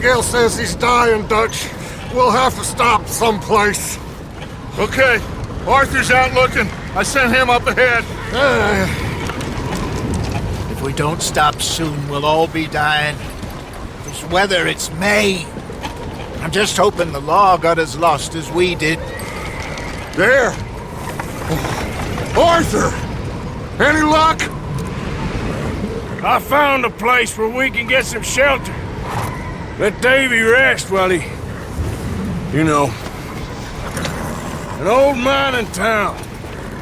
Abigail says he's dying, Dutch. We'll have to stop someplace. Okay, Arthur's out looking. I sent him up ahead. If we don't stop soon, we'll all be dying. This weather, it's May. I'm just hoping the law got as lost as we did. There! Arthur! Any luck? I found a place where we can get some shelter. Let Davy rest while he... You know. An old mining town.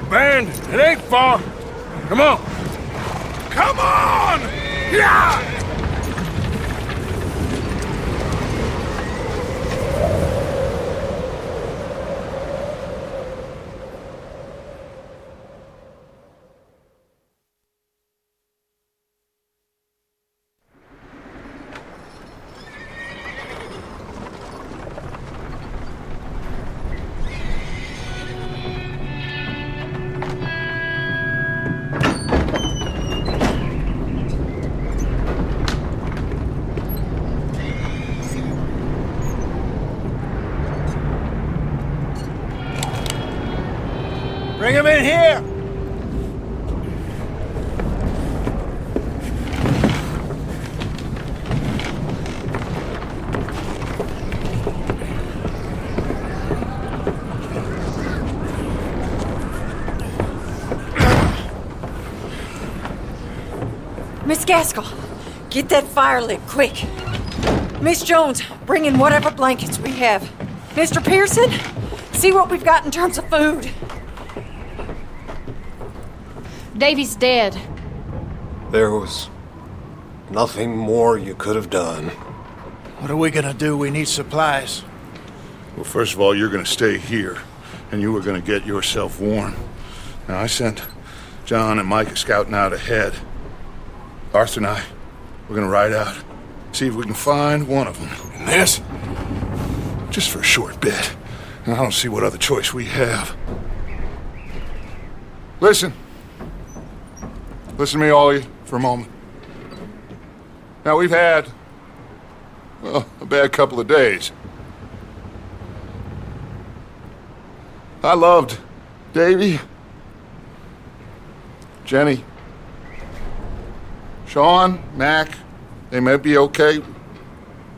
Abandoned. It ain't far. Come on. Come on! Yeah! Bring him in here! Miss Gaskell, get that fire lit, quick. Miss Jones, bring in whatever blankets we have. Mr. Pearson, see what we've got in terms of food. Davy's dead. There was nothing more you could have done. What are we gonna do? We need supplies. Well, first of all, you're gonna stay here, and you were gonna get yourself warm. Now, I sent John and Micah scouting out ahead. Arthur and I, we're gonna ride out, see if we can find one of them. And this, just for a short bit. And I don't see what other choice we have. Listen. Listen to me, all of you, for a moment. Now, we've had, well, a bad couple of days. I loved Davy, Jenny, Sean, Mac. They may be okay.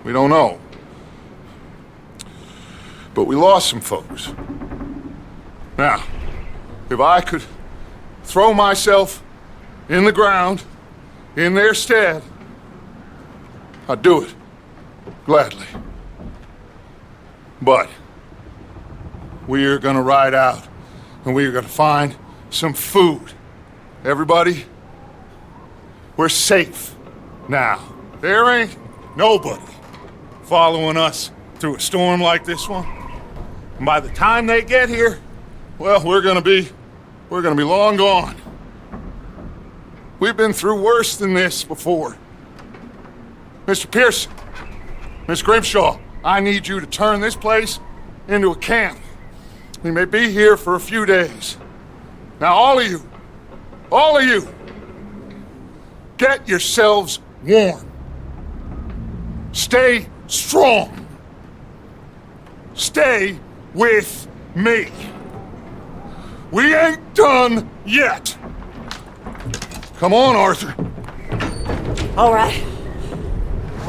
We don't know. But we lost some folks. Now, if I could throw myself in the ground, in their stead, I'd do it, gladly. But we're gonna ride out, and we're gonna find some food. Everybody, we're safe now. There ain't nobody following us through a storm like this one. And by the time they get here, well, we're gonna be long gone. We've been through worse than this before. Mr. Pearson, Miss Grimshaw, I need you to turn this place into a camp. We may be here for a few days. Now, all of you, get yourselves warm. Stay strong. Stay with me. We ain't done yet. Come on, Arthur. All right.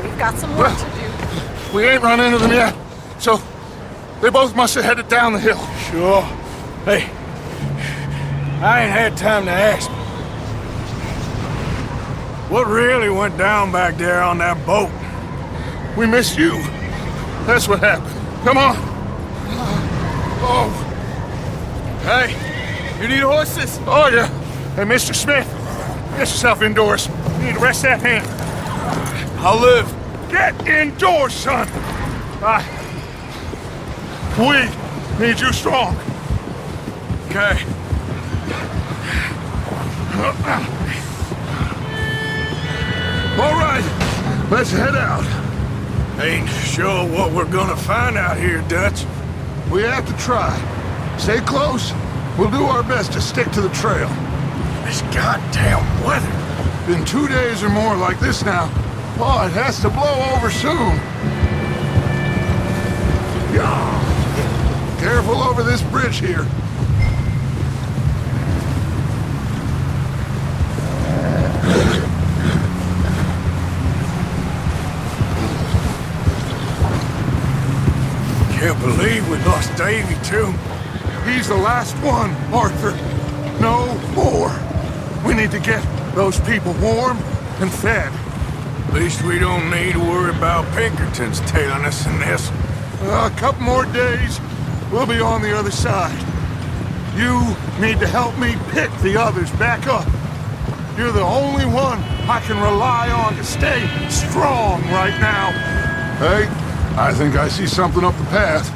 We've got some work to do. We ain't run into them yet, so they both must have headed down the hill. Sure. Hey, I ain't had time to ask. What really went down back there on that boat? We missed you. That's what happened. Come on. Oh. Hey, you need horses? Oh, yeah. Hey, Mr. Smith, get yourself indoors. You need to rest that hand. I'll live. Get indoors, son. We need you strong. Okay. All right, let's head out. Ain't sure what we're gonna find out here, Dutch. We have to try. Stay close. We'll do our best to stick to the trail. This goddamn weather. Been 2 days or more like this now. Oh, it has to blow over soon. Pull over this bridge here. Can't believe we lost Davy, too. He's the last one, Arthur. No more. We need to get those people warm and fed. At least we don't need to worry about Pinkertons tailing us in this. A couple more days, we'll be on the other side. You need to help me pick the others back up. You're the only one I can rely on to stay strong right now. Hey, I think I see something up the path.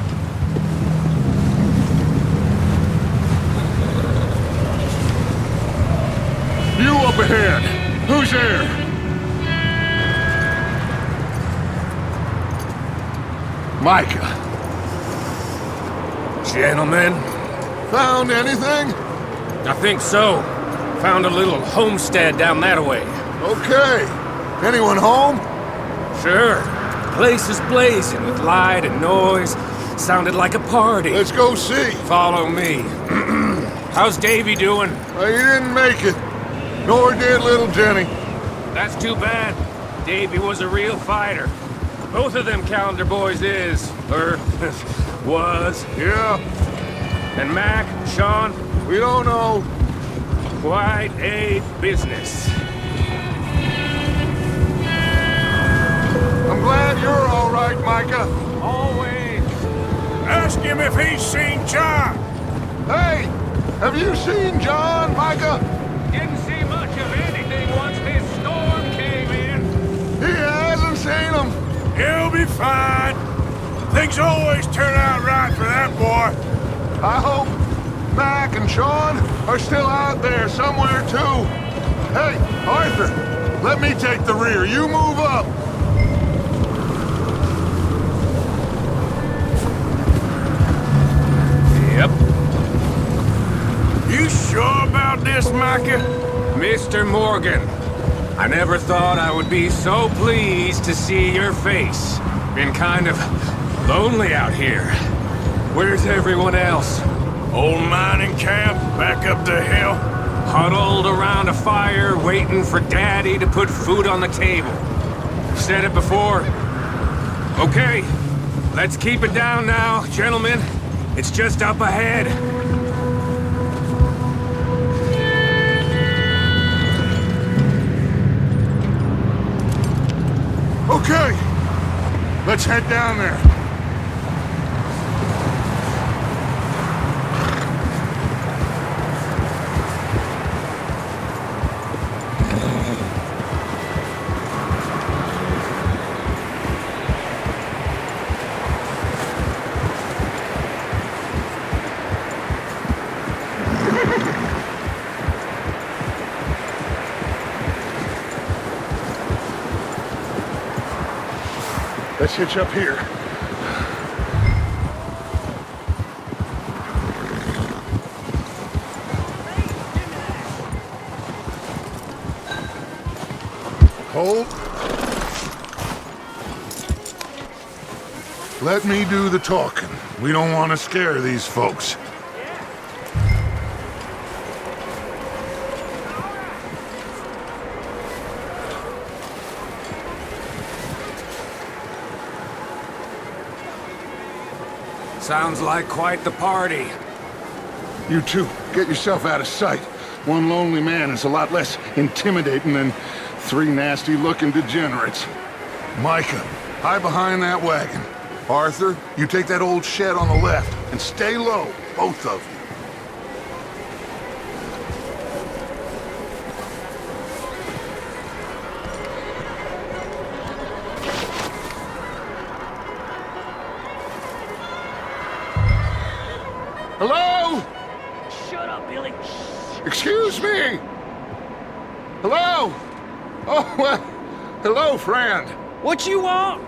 You up ahead. Who's there? Micah. Gentlemen, Found anything? I think so. Found a little homestead down that way. Okay. Anyone home? Sure. Place is blazing with light and noise. Sounded like a party. Let's go see. Follow me. How's Davy doing? He didn't make it. Nor did little Jenny. That's too bad. Davy was a real fighter. Both of them calendar boys is. Or was. Yeah, And Mac, Sean, we don't know. quite a business. I'm glad you're all right, Micah. Always. Ask him if he's seen John. Hey, have you seen John, Micah? Didn't see much of anything once this storm came in. He hasn't seen him. He'll be fine. Things always turn out right for that boy. I hope Mac and Sean are still out there somewhere, too. Hey, Arthur, let me take the rear. You move up. Yep. You sure about this, Micah? Mr. Morgan, I never thought I would be so pleased to see your face. Been kind of lonely out here. Where's everyone else? Old mining camp, back up the hill. Huddled around a fire, waiting for Daddy to put food on the table. Said it before. Okay, let's keep it down now, gentlemen. It's just up ahead. Okay, let's head down there. Let's hitch up here. Hold. Let me do the talking. We don't want to scare these folks. Sounds like quite the party. You two, get yourself out of sight. One lonely man is a lot less intimidating than three nasty-looking degenerates. Micah, hide behind that wagon. Arthur, you take that old shed on the left, and stay low, both of you. Hello? Shut up, Billy. Excuse me? Hello? Oh, well, hello, friend. What you want?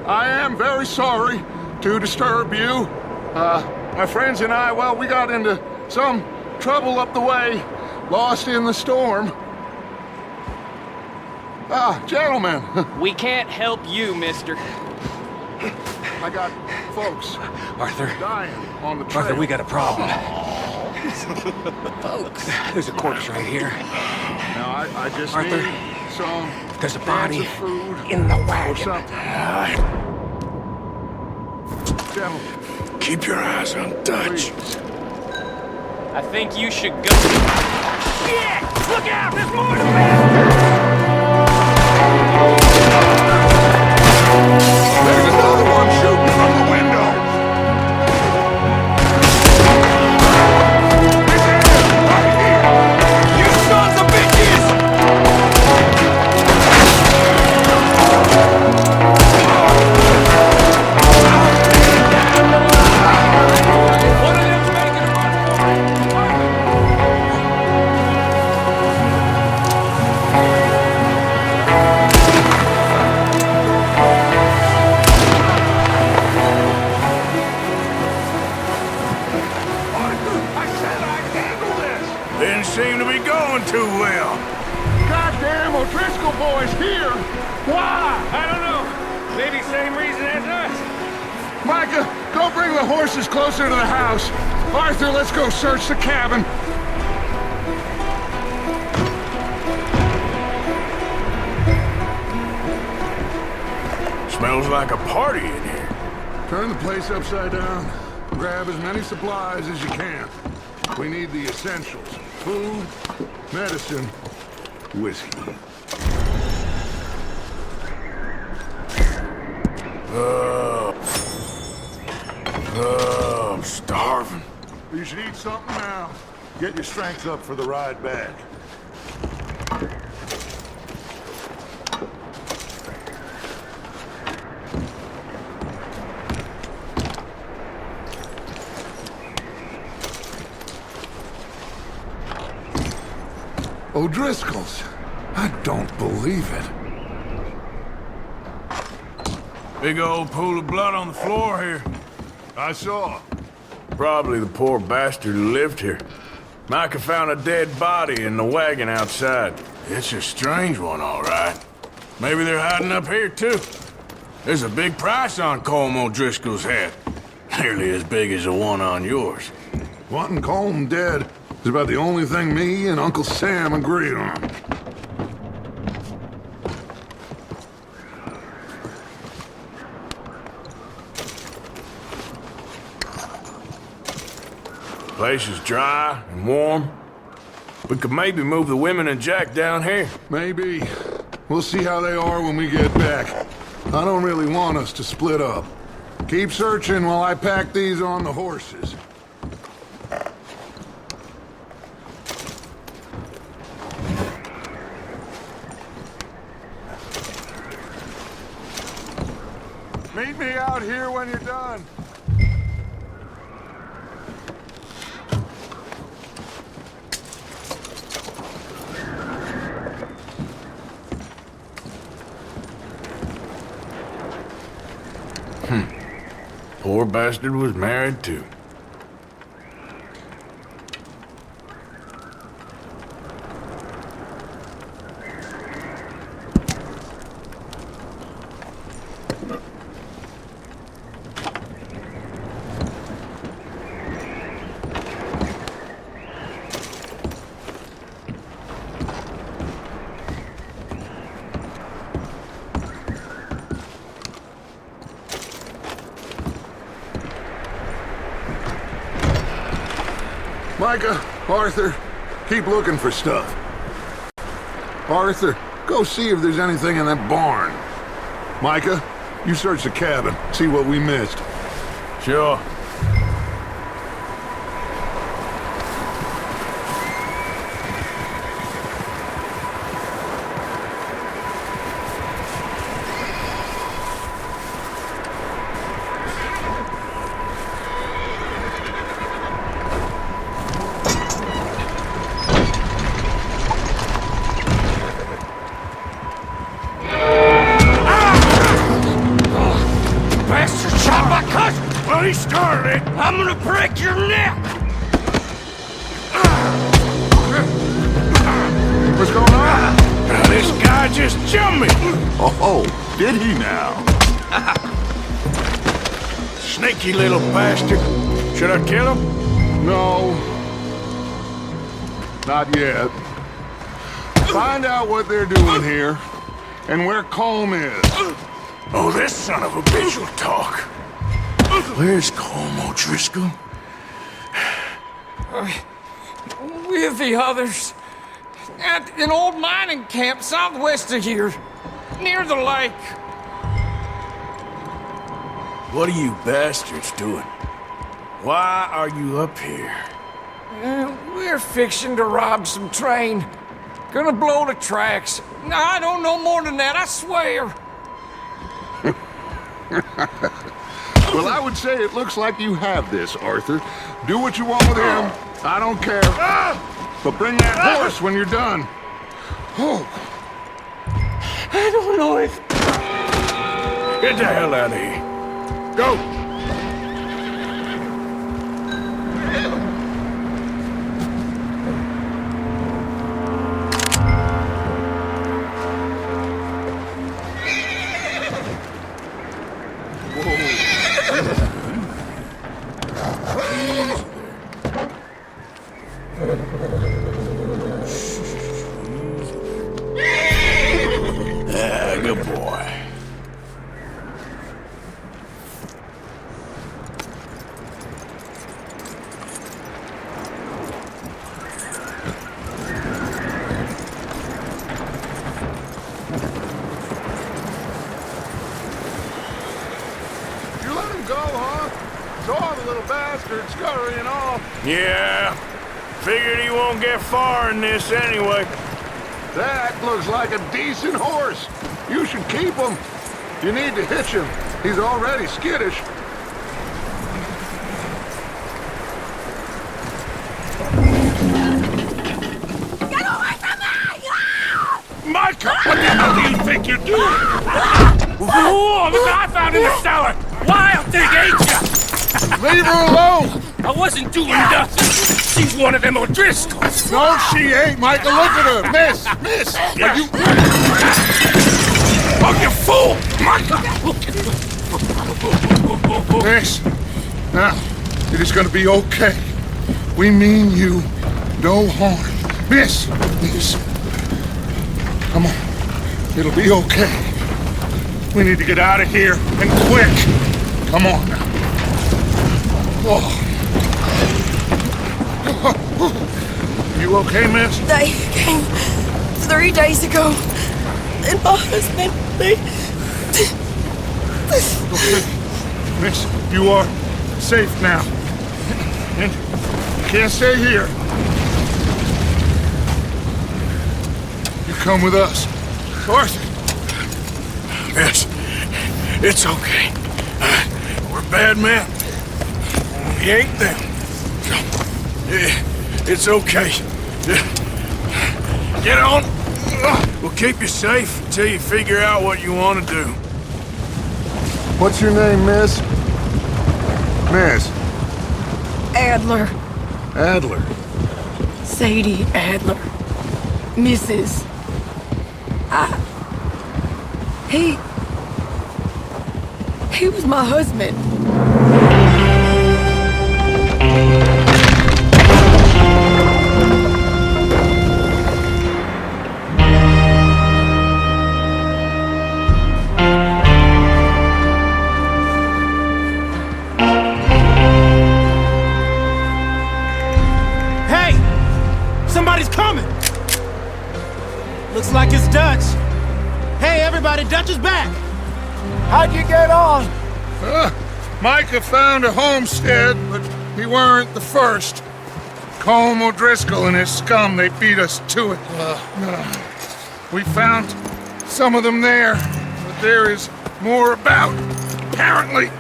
I am very sorry to disturb you. My friends and I, well, we got into some trouble up the way, lost in the storm. Gentlemen. We can't help you, mister. I got folks Arthur. dying on the trail. Arthur, we got a problem. Folks. There's a corpse right here. Now, I just Arthur, need some there's a body cans of food in the or wagon. something. Gentlemen, Keep your eyes on Dutch. please. I think you should go. Shit! Look out! There's more to this! There's another one shooting from the window! It's him! Right here! You sons of bitches! One of them's making a run for it. I said I'd handle this! Didn't seem to be going too well. Goddamn O'Driscoll boys here! Why? I don't know. Maybe same reason as us. Micah, go bring the horses closer to the house. Arthur, let's go search the cabin. Smells like a party in here. Turn the place upside down. Grab as many supplies as you can. We need the essentials. Food, medicine, whiskey. I'm starving. You should eat something now. Get your strength up for the ride back. O'Driscoll's. I don't believe it. Big old pool of blood on the floor here. I saw. Probably the poor bastard who lived here. Micah found a dead body in the wagon outside. It's a strange one, all right. Maybe they're hiding up here, too. There's a big price on Colm O'Driscoll's head. Nearly as big as the one on yours. Wanting Colm dead is about the only thing me and Uncle Sam agreed on. Place is dry and warm. We could maybe move the women and Jack down here. Maybe. We'll see how they are when we get back. I don't really want us to split up. Keep searching while I pack these on the horses. Meet me out here when you're done. Poor bastard was married, too. Micah, Arthur, keep looking for stuff. Arthur, go see if there's anything in that barn. Micah, you search the cabin, see what we missed. Sure. He started it. I'm gonna break your neck. What's going on? This guy just jumped me. Oh, did he now? Sneaky little bastard. Should I kill him? No. Not yet. Find out what they're doing here, and where Colm is. Oh, this son of a bitch will talk. Where's Colm O'Driscoll? With the others. At an old mining camp southwest of here. Near the lake. What are you bastards doing? Why are you up here? We're fixing to rob some train. Gonna blow the tracks. I don't know more than that, I swear. Well, I would say it looks like you have this, Arthur. Do what you want with him. I don't care. But bring that horse when you're done. Oh. I don't know it. Get the hell out of here. Go! Good boy. You let him go, huh? Saw the little bastard scurrying off. Yeah. Figured he won't get far in this anyway. That looks like a decent horse. You should keep him. You need to hitch him. He's already skittish. Get away from me! Micah, what the hell do you think you're doing? Whoa, look what I found in the cellar! Wild thing, ain't ya? Leave her alone! I wasn't doing nothing. She's one of them O'Driscolls. No, she ain't, Micah. Look at her. Miss! Are you... Oh, you fool! Micah! Miss, now, it is gonna be okay. We mean you no harm. Miss! Come on. It'll be okay. We need to get out of here, and quick. Come on now. Oh. You okay, miss? They came 3 days ago. And my husband, Okay. Miss, you are safe now. And you can't stay here. You come with us. Arthur. Yes, it's okay. We're bad men. We ain't them. It's okay. Get on. We'll keep you safe until you figure out what you want to do. What's your name, miss? Miss? Adler. Adler. Sadie Adler. Mrs. He was my husband. Somebody's coming! Looks like it's Dutch. Hey, everybody, Dutch is back! How'd you get on? Micah found a homestead, but he weren't the first. Colm O'Driscoll and his scum, they beat us to it. We found some of them there, but there is more about, apparently.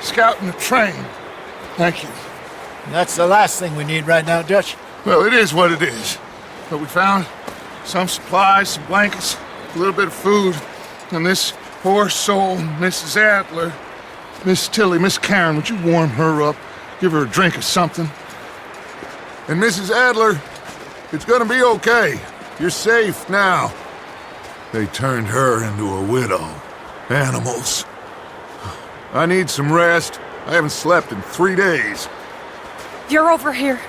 Scouting the train. Thank you. That's the last thing we need right now, Dutch. Well, it is what it is. But we found some supplies, some blankets, a little bit of food, and this poor soul, Mrs. Adler, Miss Tilly, Miss Karen, would you warm her up? Give her a drink or something? And Mrs. Adler, it's gonna be okay. You're safe now. They turned her into a widow. Animals. I need some rest. I haven't slept in 3 days. You're over here.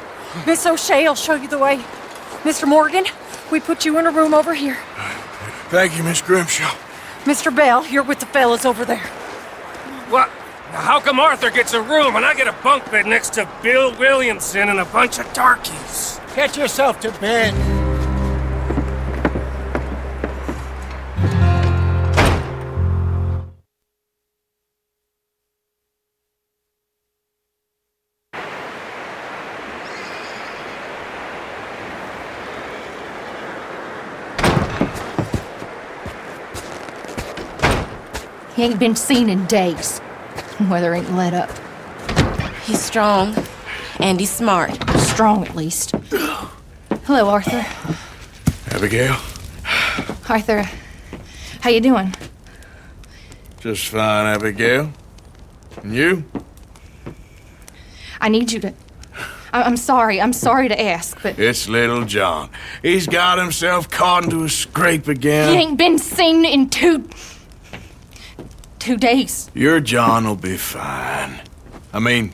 Miss O'Shea will show you the way. Mr. Morgan, we put you in a room over here. Thank you, Miss Grimshaw. Mr. Bell, you're with the fellas over there. What? How come Arthur gets a room and I get a bunk bed next to Bill Williamson and a bunch of darkies? Get yourself to bed. He ain't been seen in days. Weather ain't let up. He's strong, and he's smart. Strong, at least. Hello, Arthur. Abigail? Arthur, how you doing? Just fine, Abigail. And you? I need you to... I'm sorry to ask, but... It's little John. He's got himself caught into a scrape again. He ain't been seen in 2 days. Your John will be fine. I mean,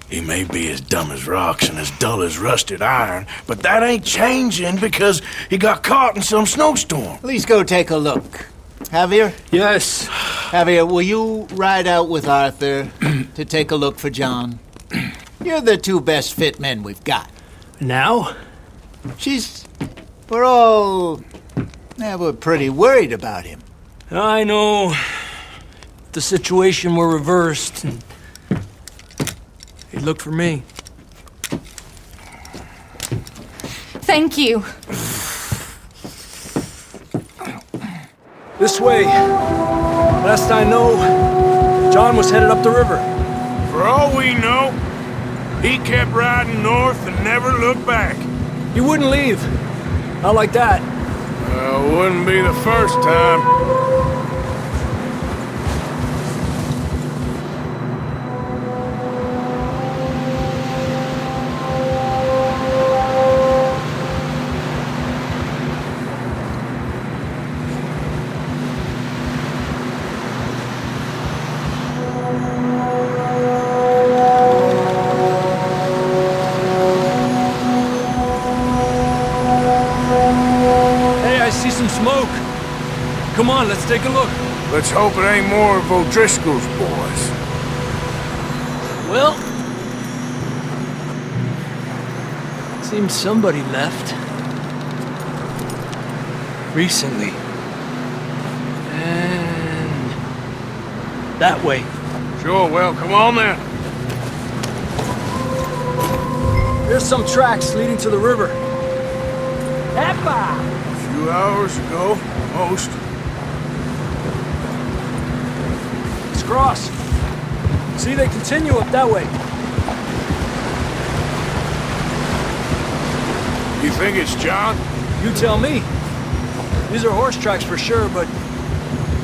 he may be as dumb as rocks and as dull as rusted iron, but that ain't changing because he got caught in some snowstorm. Please go take a look. Javier? Yes. Javier, will you ride out with Arthur to take a look for John? You're the 2 best fit men we've got. Now? We're pretty worried about him. I know. The situation were reversed, and he'd look for me. Thank you. This way. Last I know, John was headed up the river. For all we know, he kept riding north and never looked back. He wouldn't leave. Not like that. Wouldn't be the first time. Smoke. Come on, let's take a look. Let's hope it ain't more of O'Driscoll's boys. Well, seems somebody left. Recently. And that way. Sure, well, come on then. There's some tracks leading to the river. Eppa! 2 hours ago, most. Let's cross. See, they continue up that way. You think it's John? You tell me. These are horse tracks for sure, but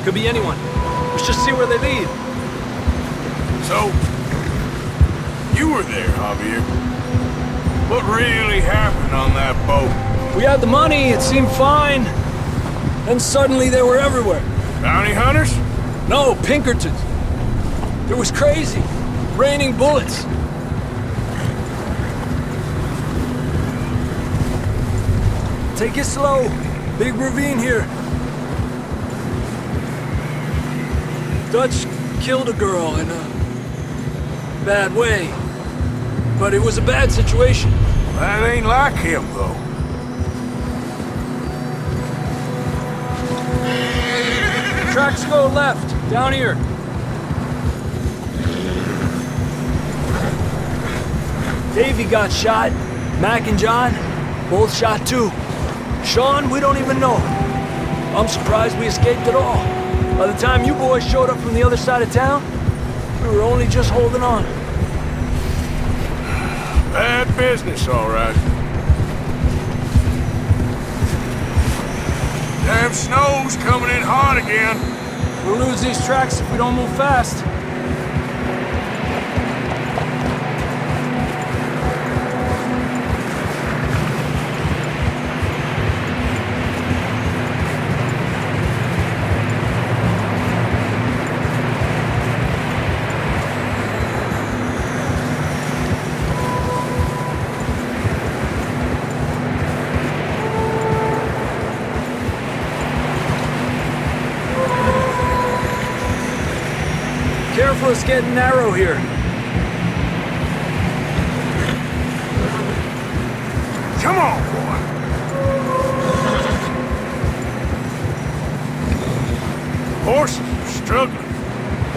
could be anyone. Let's just see where they lead. So, you were there, Javier. What really happened on that boat? We had the money, it seemed fine. Then suddenly they were everywhere. Bounty hunters? No, Pinkertons. It was crazy. Raining bullets. Take it slow. Big ravine here. Dutch killed a girl in a bad way. But it was a bad situation. That ain't like him, though. Tracks go left, down here. Davey got shot. Mac and John, both shot too. Sean, we don't even know. I'm surprised we escaped at all. By the time you boys showed up from the other side of town, we were only just holding on. Bad business, all right. Damn snow's coming in hot again. We'll lose these tracks if we don't move fast. it's getting narrow here. Come on, boy. Horses are struggling.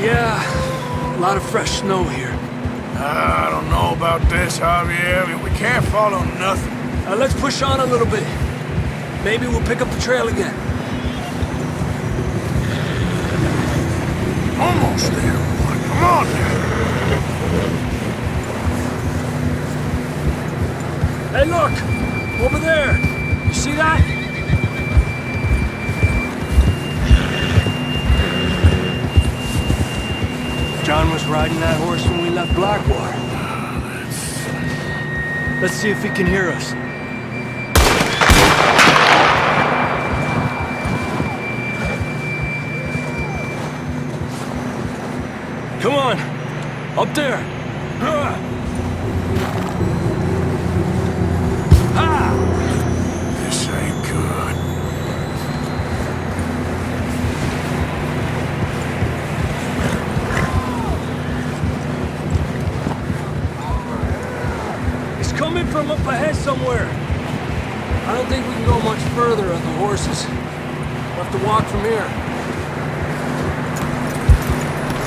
Yeah, a lot of fresh snow here. I don't know about this, Javier. I mean, we can't follow nothing. Let's push on a little bit. Maybe we'll pick up the trail again. Almost there, boy. Come on now. Hey, look! Over there! You see that? John was riding that horse when we left Blackwater. Let's see if he can hear us. Come on! Up there! This ain't good. He's coming from up ahead somewhere. I don't think we can go much further on the horses. We'll have to walk from here.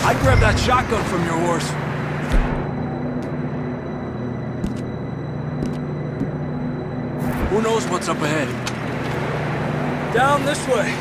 I'd grab that shotgun from your horse. Who knows what's up ahead? Down this way.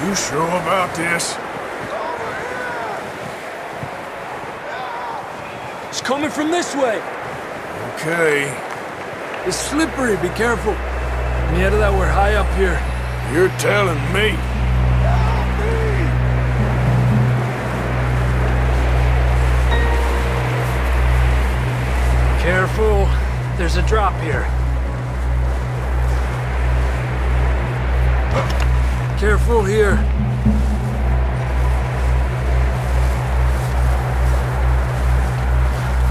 You sure about this? It's coming from this way. Okay. It's slippery, be careful. Mierda, we're high up here. You're telling me. Careful. There's a drop here. Careful here.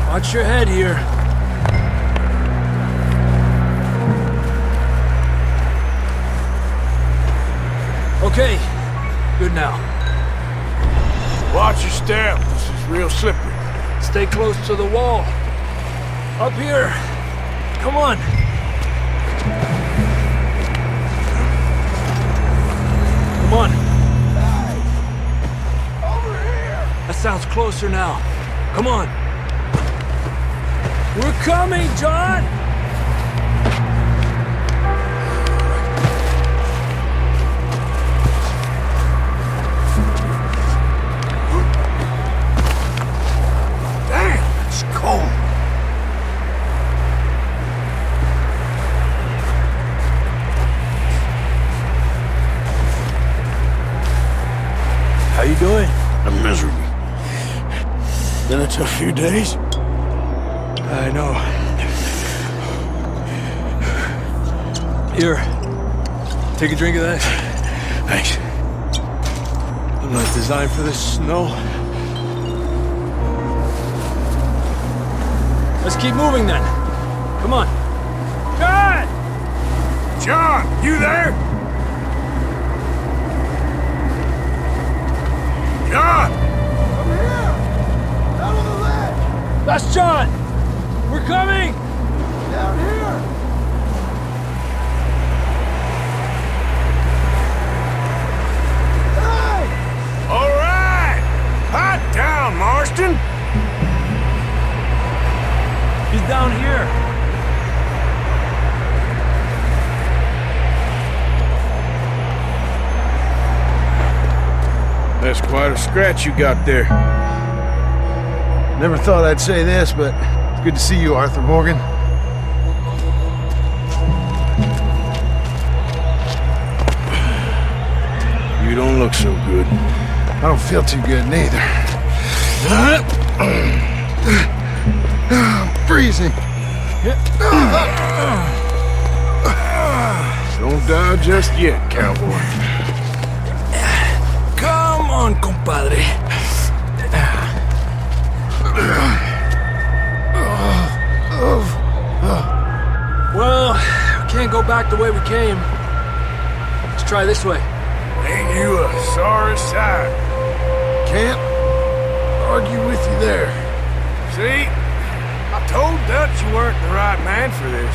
Watch your head here. Okay, good now. Watch your step. This is real slippery. Stay close to the wall. Up here. Come on. Come on. Over here. That sounds closer now. Come on. We're coming, John! Damn, it's cold. How you doing? I'm miserable. Been a tough few days. I know. Here. Take a drink of that. Thanks. I'm not designed for this snow. Let's keep moving then. Come on. John! John, you there? John! Over here! Down on the ledge! That's John! We're coming! Down here! Hey! All right! Hot down, Marston! He's down here. That's quite a scratch you got there. Never thought I'd say this, but it's good to see you, Arthur Morgan. You don't look so good. I don't feel too good neither. I'm freezing. die just yet, cowboy. Come on, compadre. Well, we can't go back the way we came. Let's try this way. Ain't you a sorry sight? Can't argue with you there. See? I told Dutch you weren't the right man for this.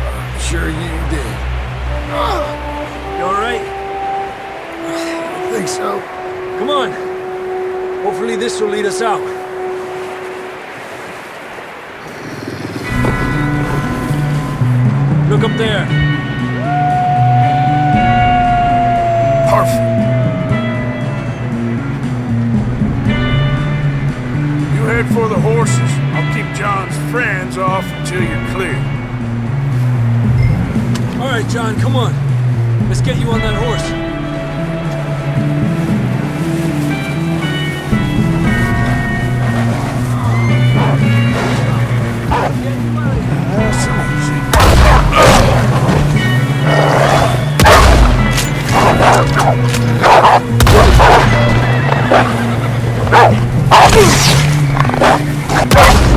I'm sure you did. You alright? I think so. Come on. Hopefully this will lead us out. Look up there. Perfect. You head for the horses. I'll keep John's friends off until you're clear. All right, John, come on. Let's get you on that horse.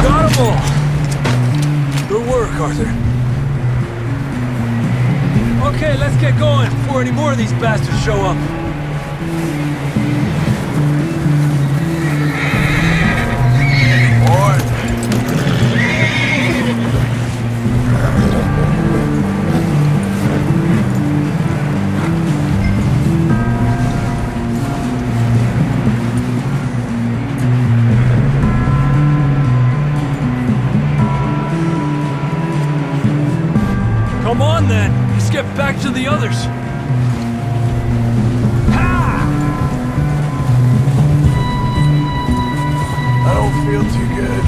Got 'em all. Good work, Arthur. Okay, let's get going before any more of these bastards show up. Come on then, let's get back to the others. I don't feel too good.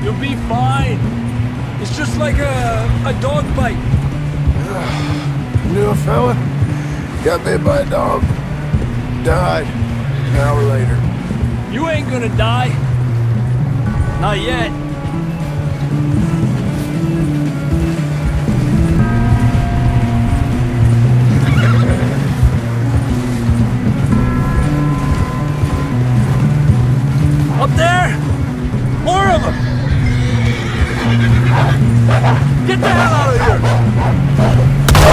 You'll be fine. It's just like a dog bite. Knew a fella? Got bit by a dog. Died an hour later. You ain't gonna die. Not yet. Up there! More of them! Get the hell out of here!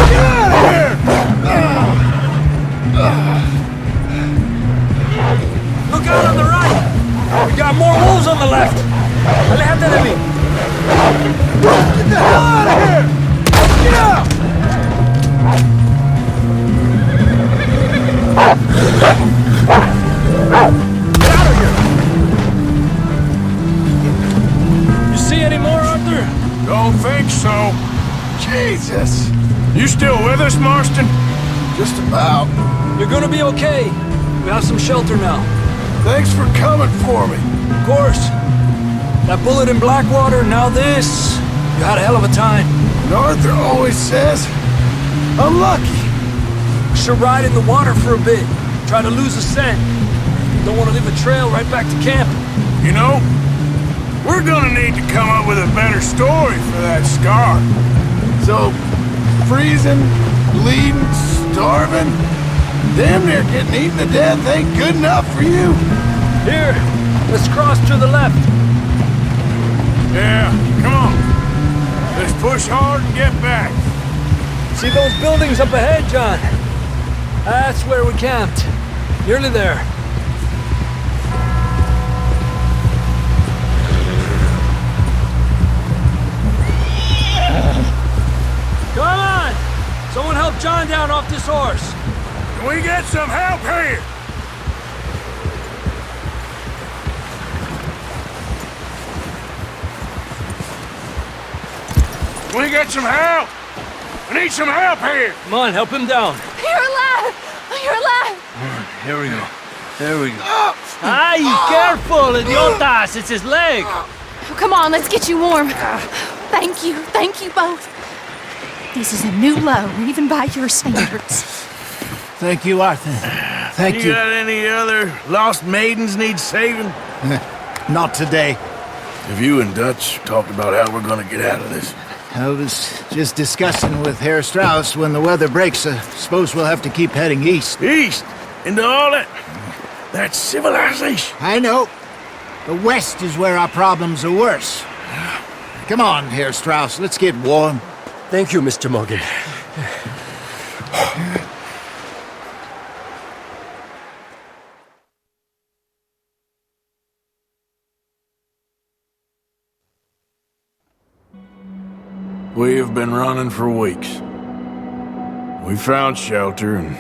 Get out of here! Look out on the right! We got more wolves on the left! Aléjate de mí! Get the hell out of here! Get out! Get out of here! See any more, Arthur? Don't think so. Jesus! You still with us, Marston? Just about. You're gonna be okay. We have some shelter now. Thanks for coming for me. Of course. That bullet in Blackwater, now this. You had a hell of a time. And Arthur always says, I'm lucky. We should ride in the water for a bit. Try to lose the scent. Don't want to leave a trail right back to camp. You know, we're gonna need to come up with a better story for that scar. So, freezing, bleeding, starving, damn near getting eaten to death ain't good enough for you? Here, let's cross to the left. Yeah, come on. Let's push hard and get back. See those buildings up ahead, John? That's where we camped. Nearly there. Come on! Someone help John down off this horse. Can we get some help here? Can we get some help? I need some help here. Come on, help him down. You're alive! You're alive! Here we go. There we go. Ay, careful, idiotas! It's his leg. Oh, come on, let's get you warm. Thank you both. This is a new low, even by your standards. Thank you, Arthur. Thank you. You got any other lost maidens need saving? Not today. Have you and Dutch talked about how we're gonna get out of this? I was just discussing with Herr Strauss when the weather breaks. I suppose we'll have to keep heading east. East? Into all that civilization? I know. The west is where our problems are worse. Come on, Herr Strauss, let's get warm. Thank you, Mr. Morgan. We have been running for weeks. We found shelter and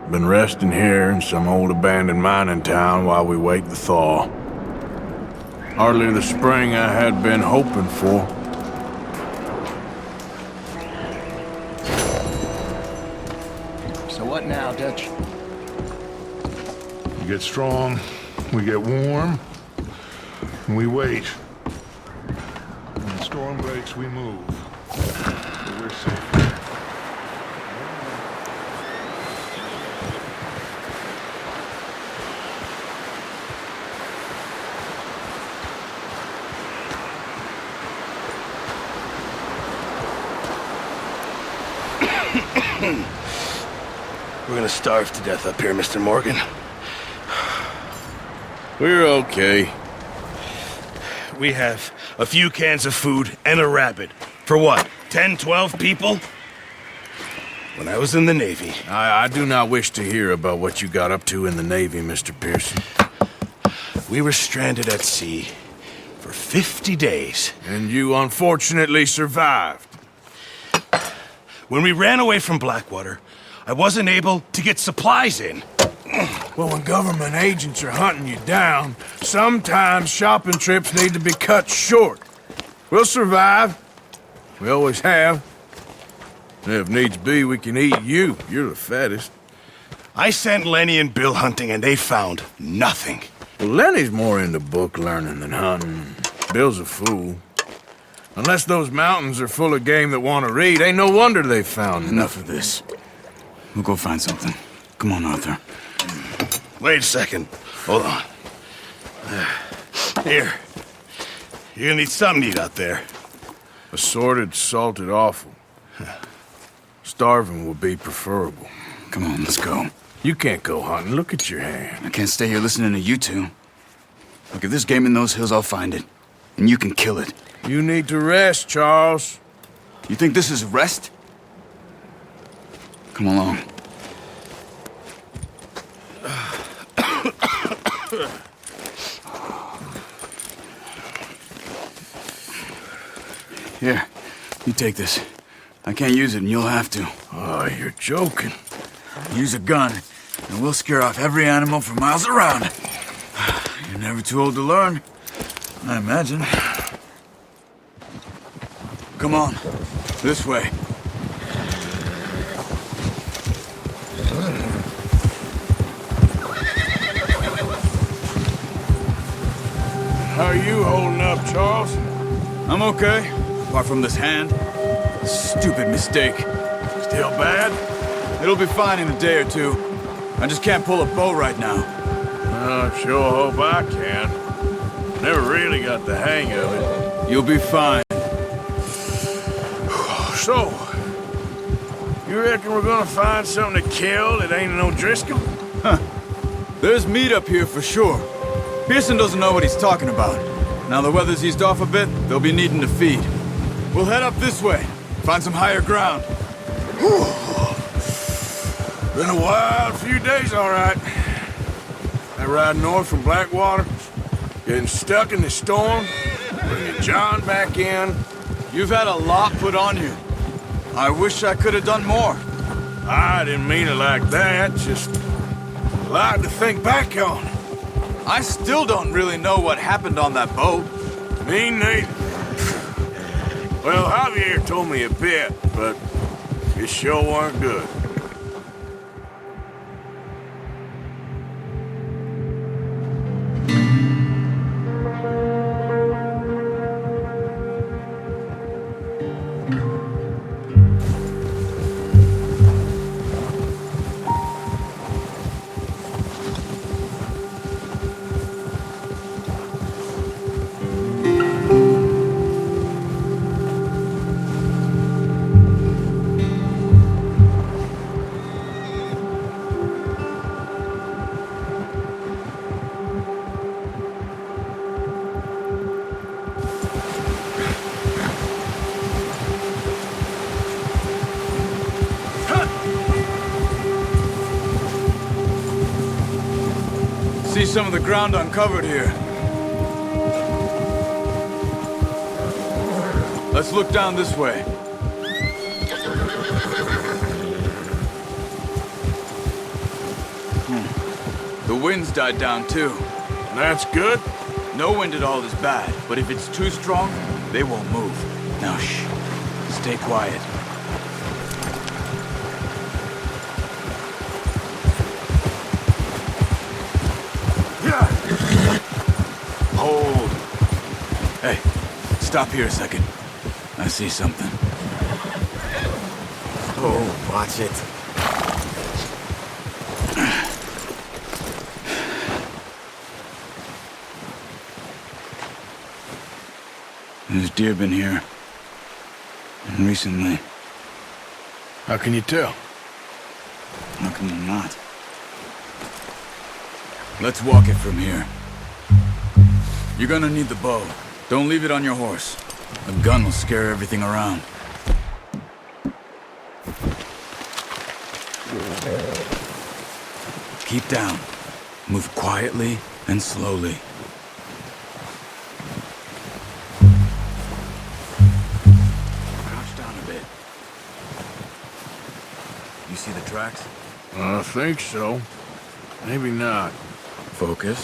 been resting here in some old abandoned mining town while we wait the thaw. Hardly the spring I had been hoping for. So what now, Dutch? We get strong, we get warm, and we wait. When the storm breaks, we move. But we're safe. We're gonna starve to death up here, Mr. Morgan. We're okay. We have a few cans of food and a rabbit. For what, 10, 12 people? When I was in the Navy... I do not wish to hear about what you got up to in the Navy, Mr. Pearson. We were stranded at sea for 50 days. And you unfortunately survived. When we ran away from Blackwater, I wasn't able to get supplies in. Well, when government agents are hunting you down, sometimes shopping trips need to be cut short. We'll survive. We always have. And if needs be, we can eat you. You're the fattest. I sent Lenny and Bill hunting, and they found nothing. Well, Lenny's more into book learning than hunting. Bill's a fool. Unless those mountains are full of game that want to read, ain't no wonder they found Enough of this. We'll go find something. Come on, Arthur. Wait a second. Hold on. Here. You're gonna need something to eat out there. Assorted, salted offal. Starving would be preferable. Come on, let's go. You can't go hunting. Look at your hand. I can't stay here listening to you two. Look, if there's game in those hills, I'll find it. And you can kill it. You need to rest, Charles. You think this is rest? Come along. Here, you take this. I can't use it, and you'll have to. Oh, you're joking. Use a gun, and we'll scare off every animal for miles around. You're never too old to learn, I imagine. Come on, this way. How are you holding up, Charles? I'm okay, apart from this hand. Stupid mistake. Still bad? It'll be fine in a day or two. I just can't pull a bow right now. I sure hope I can. Never really got the hang of it. You'll be fine. So, you reckon we're gonna find something to kill that ain't no Driscoll? Huh. There's meat up here for sure. Pearson doesn't know what he's talking about. Now the weather's eased off a bit, they'll be needing to feed. We'll head up this way, find some higher ground. Been a wild few days, all right. I ride north from Blackwater, getting stuck in the storm, bringing John back in. You've had a lot put on you. I wish I could have done more. I didn't mean it like that, just a lot to think back on. I still don't really know what happened on that boat. Me neither. Well, Javier told me a bit, but it sure weren't good. see some of the ground uncovered here. Let's look down this way. The wind's died down too. That's good? No wind at all is bad, but if it's too strong, they won't move. Now shh. Stay quiet. Hold. Hey, stop here a second. I see something. Oh, watch it. There's deer been here. And recently. How can you tell? How can you not? Let's walk it from here. You're gonna need the bow. Don't leave it on your horse. A gun will scare everything around. Keep down. Move quietly and slowly. Crouch down a bit. You see the tracks? I think so. Maybe not. Focus.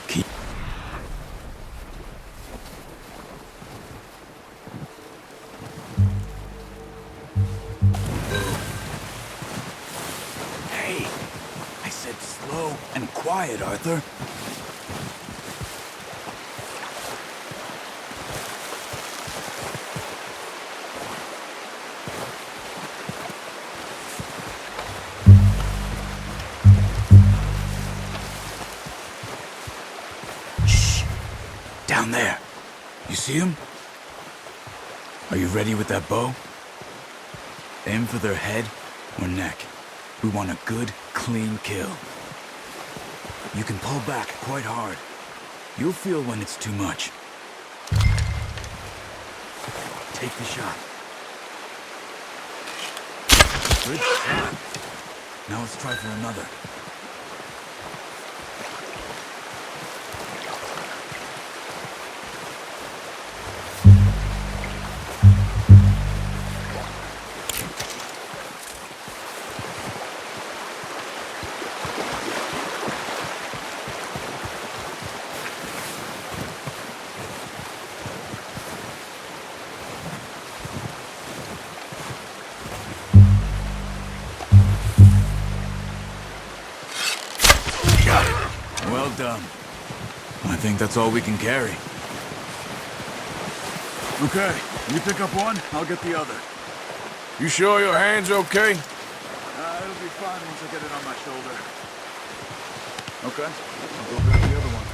Keep. Hey, I said slow and quiet, Arthur. Down there. You see him? Are you ready with that bow? Aim for their head or neck. We want a good, clean kill. You can pull back quite hard. You'll feel when it's too much. Take the shot. Good shot. Now let's try for another. Well done. I think that's all we can carry. Okay, you pick up one, I'll get the other. You sure your hand's okay? It'll be fine once I get it on my shoulder. Okay, I'll go grab the other one.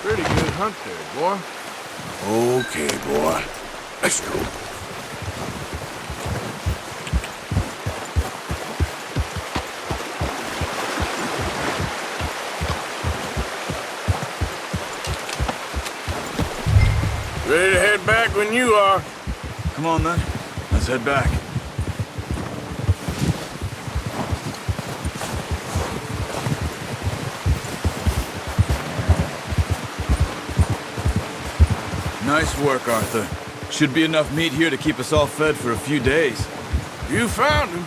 Pretty good hunt there, boy. Okay, boy. Let's go. Ready to head back when you are. Come on, then. Let's head back. Nice work, Arthur. Should be enough meat here to keep us all fed for a few days. You found him.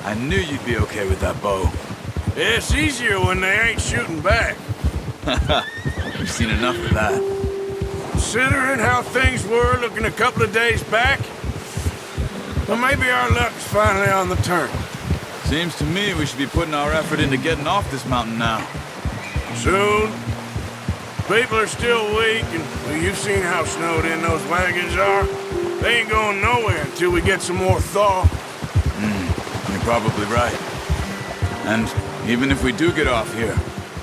I knew you'd be okay with that bow. It's easier when they ain't shooting back. We've seen enough of that. Considering how things were looking a couple of days back, well, maybe our luck's finally on the turn. Seems to me we should be putting our effort into getting off this mountain now. Soon. People are still weak, and well, you've seen how snowed in those wagons are. They ain't going nowhere until we get some more thaw. You're probably right. And even if we do get off here,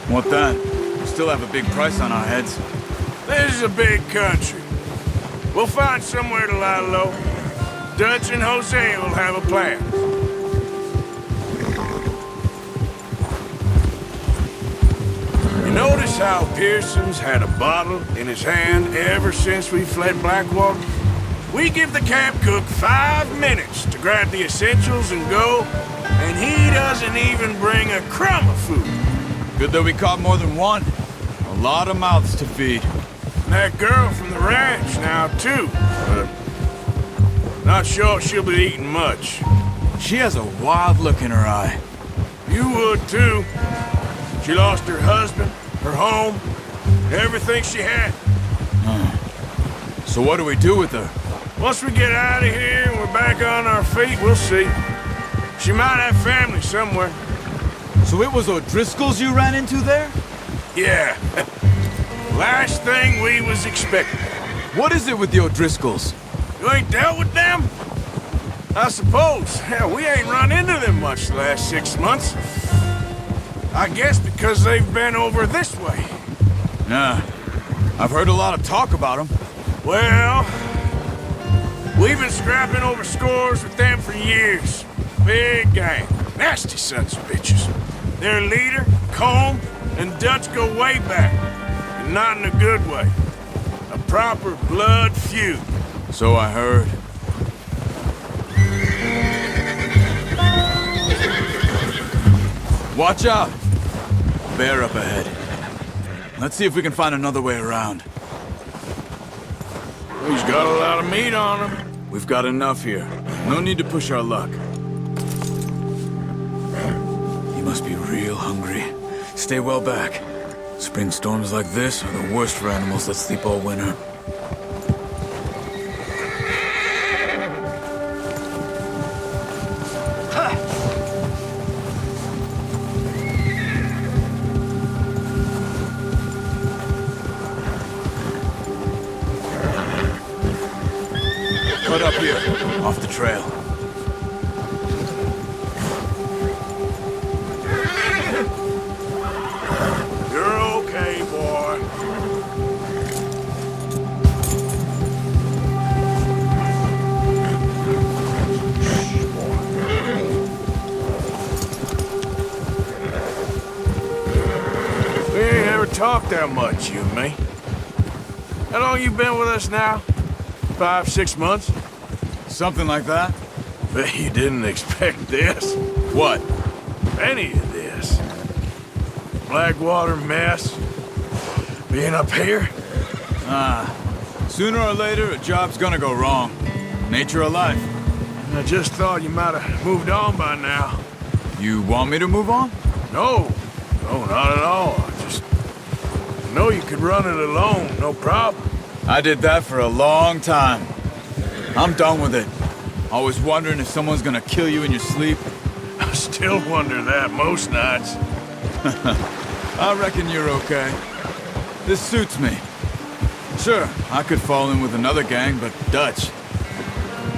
what then? We still have a big price on our heads. This is a big country. We'll find somewhere to lie low. Dutch and Jose will have a plan. You notice how Pearson's had a bottle in his hand ever since we fled Blackwater? We give the camp cook 5 minutes to grab the essentials and go, and he doesn't even bring a crumb of food. Good that we caught more than one. A lot of mouths to feed. And that girl from the ranch now, too. Not sure she'll be eating much. She has a wild look in her eye. You would, too. She lost her husband, her home, everything she had. So what do we do with her? Once we get out of here and we're back on our feet, we'll see. She might have family somewhere. So it was O'Driscoll's you ran into there? Yeah. Last thing we was expecting. What is it with the O'Driscolls? You ain't dealt with them? I suppose. Hell, we ain't run into them much the last 6 months. I guess because they've been over this way. Nah. I've heard a lot of talk about them. Well, we've been scrapping over scores with them for years. Big gang. Nasty sons of bitches. Their leader, Combe, and Dutch go way back. And not in a good way. A proper blood feud. So I heard. Watch out! Bear up ahead. Let's see if we can find another way around. He's got a lot of meat on him. We've got enough here. No need to push our luck. You must be real hungry. Stay well back. Spring storms like this are the worst for animals that sleep all winter. Cut up here, off the trail. You're okay, boy. We ain't ever talked that much, you and me. How long you been with us now? 5, 6 months? Something like that? Bet you didn't expect this. What? Any of this. Blackwater mess. Being up here? Sooner or later, a job's gonna go wrong. Nature of life. I just thought you might have moved on by now. You want me to move on? No. No, not at all. I just know you could run it alone, no problem. I did that for a long time. I'm done with it. Always wondering if someone's gonna kill you in your sleep. I still wonder that most nights. I reckon you're okay. This suits me. Sure, I could fall in with another gang, but Dutch...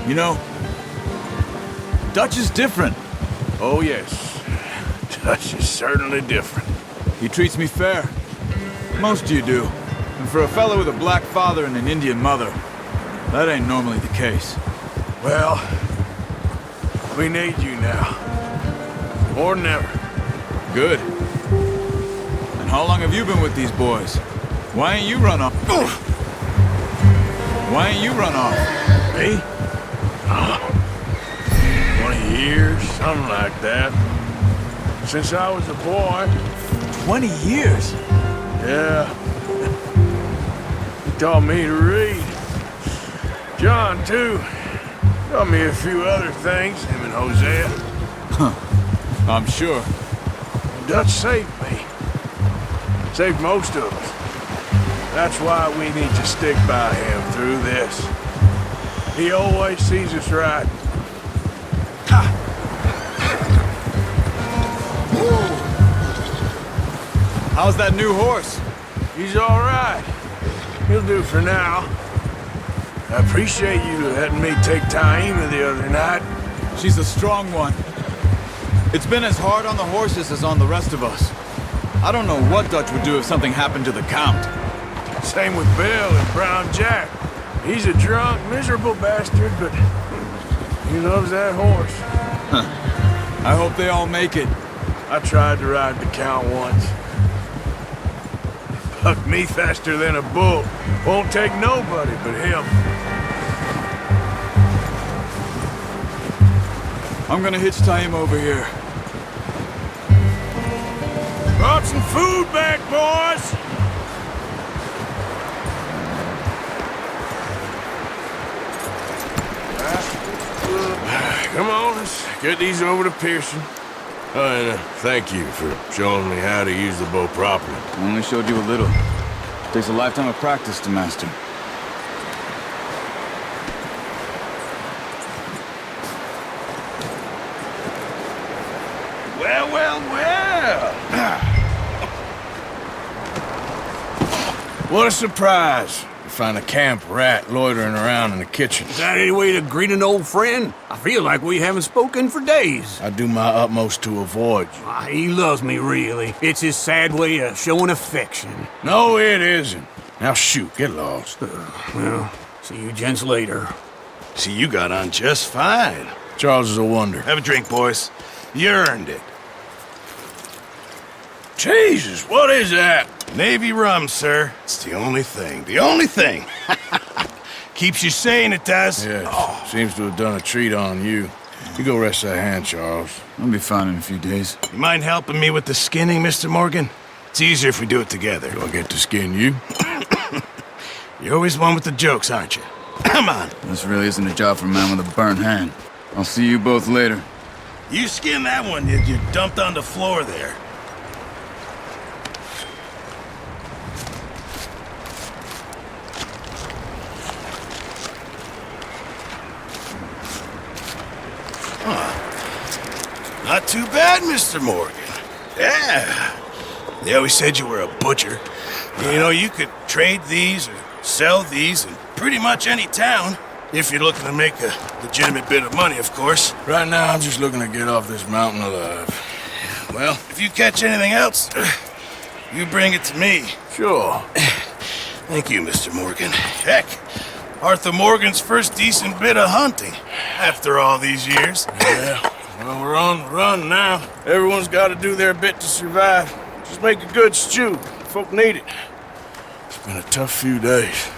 You know, Dutch is different. Oh, yes. Dutch is certainly different. He treats me fair. Most of you do. And for a fellow with a black father and an Indian mother, that ain't normally the case. Well, we need you now. More than ever. Good. And how long have you been with these boys? Why ain't you run off? Why ain't you run off? Me? 20 years, something like that. Since I was a boy. 20 years? Yeah. He taught me to read. John, too. Taught me a few other things, him and Hosea. Huh. I'm sure. Dutch saved me. Saved most of us. That's why we need to stick by him through this. He always sees us right. How's that new horse? He's all right. He'll do for now. I appreciate you letting me take Taima the other night. She's a strong one. It's been as hard on the horses as on the rest of us. I don't know what Dutch would do if something happened to the Count. Same with Bill and Brown Jack. He's a drunk, miserable bastard, but he loves that horse. Huh. I hope they all make it. I tried to ride the Count once. Bucked me faster than a bull. Won't take nobody but him. I'm gonna hitch Taima over here. Brought some food back, boys! Come on, let's get these over to Pearson. Oh, and thank you for showing me how to use the bow properly. I only showed you a little. Takes a lifetime of practice to master. Well, well, well. What a surprise. You find a camp rat loitering around in the kitchen. Is that any way to greet an old friend? I feel like we haven't spoken for days. I do my utmost to avoid you. He loves me, really. It's his sad way of showing affection. No, it isn't. Now shoot, get lost. Well, see you gents later. See, you got on just fine. Charles is a wonder. Have a drink, boys. You earned it. Jesus, what is that? Navy rum, sir. It's the only thing. The only thing. Keeps you sane, it does. Yes, seems to have done a treat on you. You go rest that hand, Charles. I'll be fine in a few days. You mind helping me with the skinning, Mr. Morgan? It's easier if we do it together. Do I get to skin you? You're always one with the jokes, aren't you? Come on. This really isn't a job for a man with a burnt hand. I'll see you both later. You skin that one you dumped on the floor there. Not too bad, Mr. Morgan. Yeah. They always said you were a butcher. You know, you could trade these or sell these in pretty much any town. If you're looking to make a legitimate bit of money, of course. Right now, I'm just looking to get off this mountain alive. Well, if you catch anything else, you bring it to me. Sure. Thank you, Mr. Morgan. Heck, Arthur Morgan's first decent bit of hunting after all these years. Yeah. Well, we're on the run now. Everyone's got to do their bit to survive. Just make a good stew. Folk need it. It's been a tough few days.